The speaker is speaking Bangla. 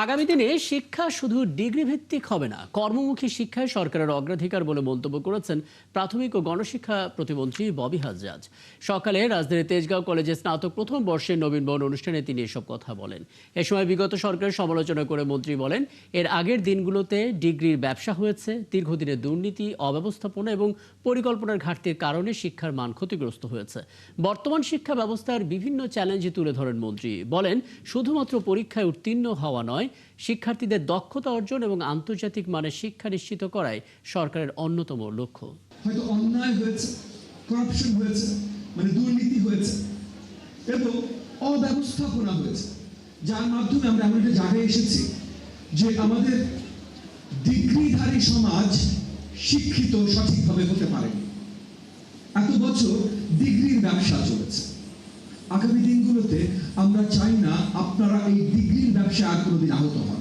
আগামী দিনে শিক্ষা শুধু ডিগ্রি ভিত্তিক হবে না, কর্মমুখী শিক্ষায় সরকারের অগ্রাধিকার বলে মন্তব্য করেছেন প্রাথমিক ও গণশিক্ষা প্রতিমন্ত্রী ববি হাজরাজ। সকালে রাজধানীর তেজগাঁও কলেজে স্নাতক প্রথম বর্ষের নবীন বরণ অনুষ্ঠানে তিনি এসব কথা বলেন। এ সময় বিগত সরকারের সমালোচনা করে মন্ত্রী বলেন, এর আগের দিনগুলোতে ডিগ্রির ব্যবসা হয়েছে, দীর্ঘদিনের দুর্নীতি, অব্যবস্থাপনা এবং পরিকল্পনার ঘাটতির কারণে শিক্ষার মান ক্ষতিগ্রস্ত হয়েছে। বর্তমান শিক্ষা ব্যবস্থার বিভিন্ন চ্যালেঞ্জ তুলে ধরেন মন্ত্রী। বলেন, শুধুমাত্র পরীক্ষায় উত্তীর্ণ হওয়া নয়, শিক্ষার্থীদের দক্ষতা অর্জন এবং আন্তর্জাতিক মানের শিক্ষা নিশ্চিত করাই সরকারের অন্যতম লক্ষ্য। হয়তো অন্যায় হয়েছে, করাপশন হয়েছে, মানে দুর্নীতি হয়েছে এবং অব্যবস্থাপনা হয়েছে, যার মাধ্যমে আমরা এমন একটা জায়গায় এসেছি যে আমাদের ডিগ্রিধারী সমাজ শিক্ষিত সঠিকভাবে হতে পারেনি। এত বছর ডিগ্রির ব্যবসা চলেছে। আগামী দিনগুলোতে আমরা চাই না আপনারা এই ডিগ্রির ব্যবসায় আর কোনোদিন আহত হন।